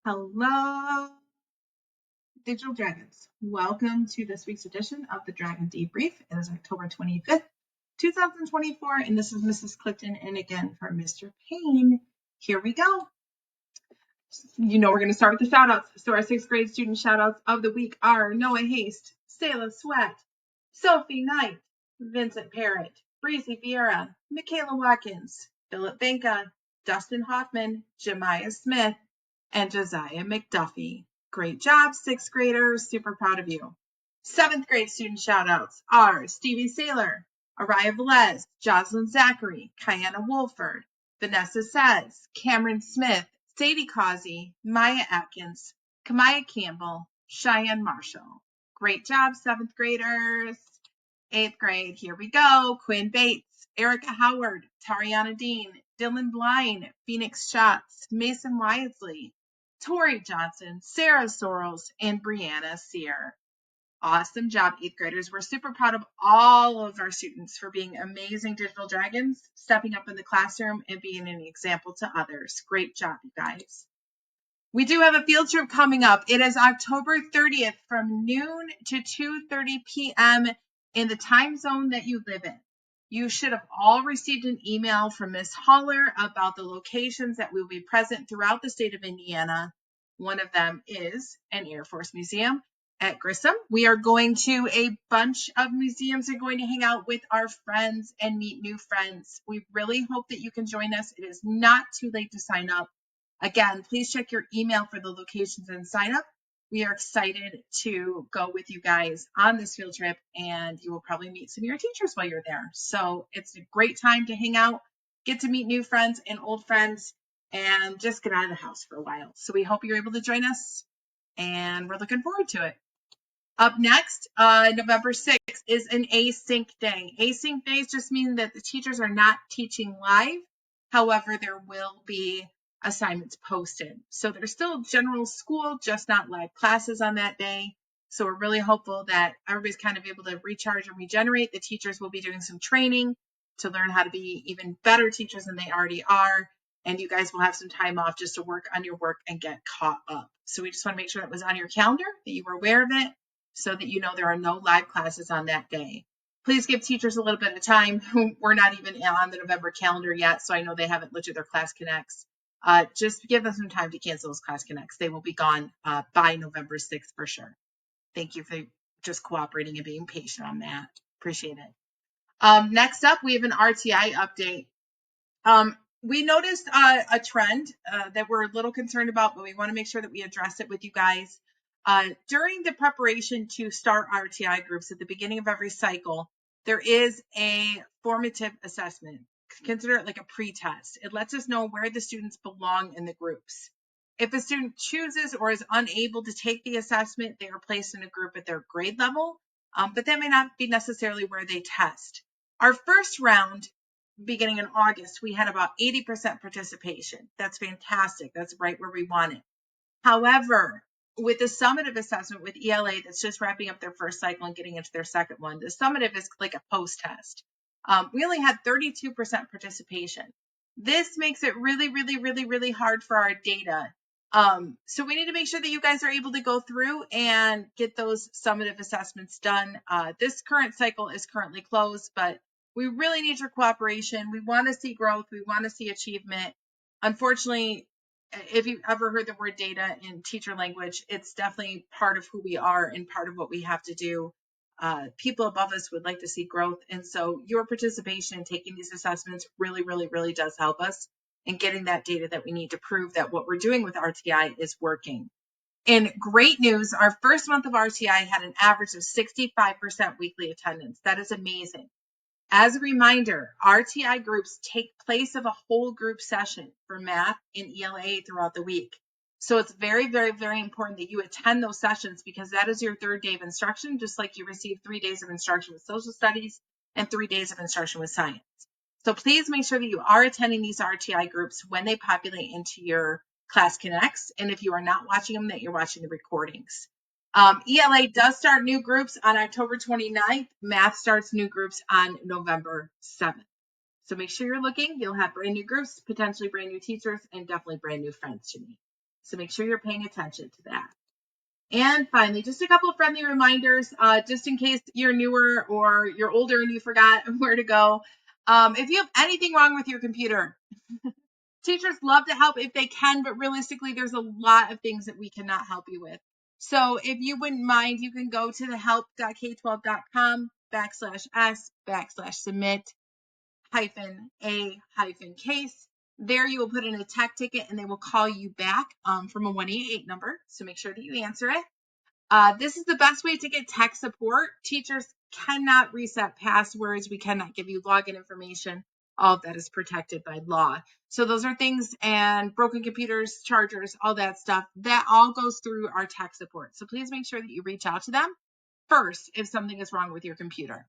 Hello, Digital Dragons. Welcome to this week's edition of the Dragon Debrief. It is October 25th, 2024, and this is Mrs. Clifton, and again for Mr. Payne. Here we go. You know we're going to start with the shout-outs. So our 6th grade student shout-outs of the week are Noah Haste, Selah Sweat, Sophie Knight, Vincent Parrott, Breezy Vieira, Michaela Watkins, Philip Banka, Dustin Hoffman, Jemiah Smith, and Josiah McDuffie. Great job, 6th graders. Super proud of you. 7th grade student shout-outs are Stevie Saylor, Araya Velez, Jocelyn Zachary, Kiana Wolford, Vanessa Says, Cameron Smith, Sadie Causey, Maya Atkins, Kamaya Campbell, Cheyenne Marshall. Great job, 7th graders. 8th grade, here we go. Quinn Bates, Erica Howard, Tariana Dean, Dylan Blind, Phoenix Schatz, Mason Wisely, Tori Johnson, Sarah Sorrells, and Brianna Sear. Awesome job, 8th graders. We're super proud of all of our students for being amazing digital dragons, stepping up in the classroom, and being an example to others. Great job, you guys. We do have a field trip coming up. It is October 30th from noon to 2:30 p.m. in the time zone that you live in. You should have all received an email from Ms. Holler about the locations that will be present throughout the state of Indiana. One of them is an Air Force Museum at Grissom. We are going to a bunch of museums and going to hang out with our friends and meet new friends. We really hope that you can join us. It is not too late to sign up. Again, please check your email for the locations and sign up. We are excited to go with you guys on this field trip, and you will probably meet some of your teachers while you're there. So it's a great time to hang out, get to meet new friends and old friends, and just get out of the house for a while. So we hope you're able to join us, and we're looking forward to it. Up next, November 6th is an async day. Async days just mean that the teachers are not teaching live. However, there will be assignments posted. So there's still general school, just not live classes on that day. So we're really hopeful that everybody's kind of able to recharge and regenerate. The teachers will be doing some training to learn how to be even better teachers than they already are. And you guys will have some time off just to work on your work and get caught up. So we just want to make sure that was on your calendar, that you were aware of it, so that you know there are no live classes on that day. Please give teachers a little bit of time. We're not even on the November calendar yet, so I know they haven't looked at their class connects. Just give them some time to cancel those class connects. They will be gone by November 6th for sure. Thank you for just cooperating and being patient on that. Appreciate it. Next up, we have an RTI update. We noticed a trend that we're a little concerned about, but we want to make sure that we address it with you guys. During the preparation to start RTI groups at the beginning of every cycle, there is a formative assessment. Consider it like a pre-test. It lets us know where the students belong in the groups. If a student chooses or is unable to take the assessment, they are placed in a group at their grade level, but that may not be necessarily where they test. Our first round, beginning in August, we had about 80% participation. That's fantastic. That's right where we want it. However, with the summative assessment with ELA that's just wrapping up their first cycle and getting into their second one, the summative is like a post-test. We only had 32% participation. This makes it really, really, really, really hard for our data. So we need to make sure that you guys are able to go through and get those summative assessments done. This current cycle is currently closed, but we really need your cooperation. We want to see growth. We want to see achievement. Unfortunately, if you've ever heard the word data in teacher language, it's definitely part of who we are and part of what we have to do. People above us would like to see growth. And so your participation in taking these assessments really, really, really does help us in getting that data that we need to prove that what we're doing with RTI is working. And great news, our first month of RTI had an average of 65% weekly attendance. That is amazing. As a reminder, RTI groups take place of a whole group session for math and ELA throughout the week. So it's very, very, very important that you attend those sessions because that is your third day of instruction, just like you receive 3 days of instruction with social studies and 3 days of instruction with science. So please make sure that you are attending these RTI groups when they populate into your class connects. And if you are not watching them, that you're watching the recordings. ELA does start new groups on October 29th. Math starts new groups on November 7th. So make sure you're looking. You'll have brand new groups, potentially brand new teachers, and definitely brand new friends to meet. So make sure you're paying attention to that. And finally, just a couple of friendly reminders, just in case you're newer or you're older and you forgot where to go. If you have anything wrong with your computer, teachers love to help if they can, but realistically, there's a lot of things that we cannot help you with. So if you wouldn't mind, you can go to the help.k12.com/submit-a-case. There you will put in a tech ticket and they will call you back from a 188 number. So make sure that you answer it. This is the best way to get tech support. Teachers cannot reset passwords. We cannot give you login information. All of that is protected by law. So those are things, and broken computers, chargers, all that stuff, that all goes through our tech support. So please make sure that you reach out to them first if something is wrong with your computer.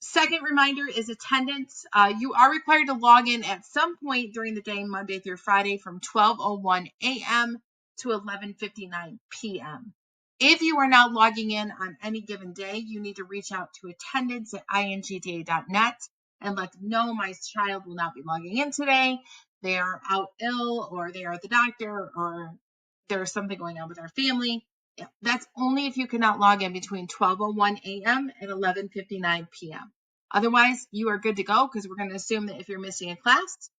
Second reminder is attendance. You are required to log in at some point during the day, Monday through Friday, from 12:01 a.m. to 11:59 p.m. If you are not logging in on any given day, you need to reach out to attendance@ingta.net and let them know my child will not be logging in today. They are out ill, or they are at the doctor, or there's something going on with our family. Yeah, that's only if you cannot log in between 12:01 a.m. and 11:59 p.m. Otherwise, you are good to go, because we're going to assume that if you're missing a class,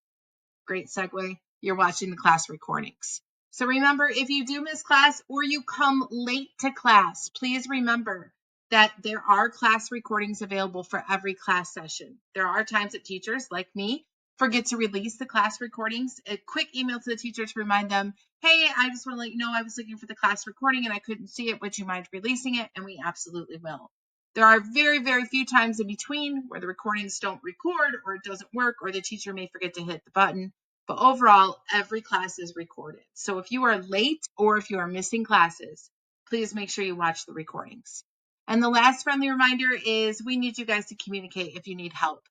great segue, you're watching the class recordings. So remember, if you do miss class or you come late to class, please remember that there are class recordings available for every class session. There are times that teachers, like me, forget to release the class recordings. A quick email to the teacher to remind them, hey, I just want to let you know I was looking for the class recording and I couldn't see it. Would you mind releasing it? And we absolutely will. There are very, very few times in between where the recordings don't record, or it doesn't work, or the teacher may forget to hit the button. But overall, every class is recorded. So if you are late or if you are missing classes, please make sure you watch the recordings. And the last friendly reminder is we need you guys to communicate if you need help.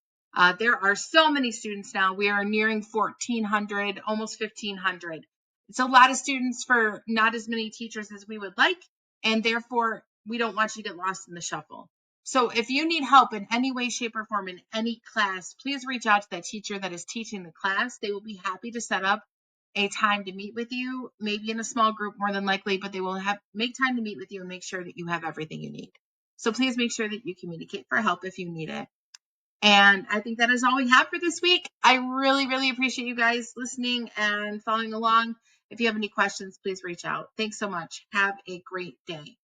There are so many students now. We are nearing 1,400, almost 1,500. It's a lot of students for not as many teachers as we would like, and therefore we don't want you to get lost in the shuffle. So if you need help in any way, shape, or form in any class, please reach out to that teacher that is teaching the class. They will be happy to set up a time to meet with you, maybe in a small group more than likely, but they will make time to meet with you and make sure that you have everything you need. So please make sure that you communicate for help if you need it. And I think that is all we have for this week. I really, really appreciate you guys listening and following along. If you have any questions, please reach out. Thanks so much. Have a great day.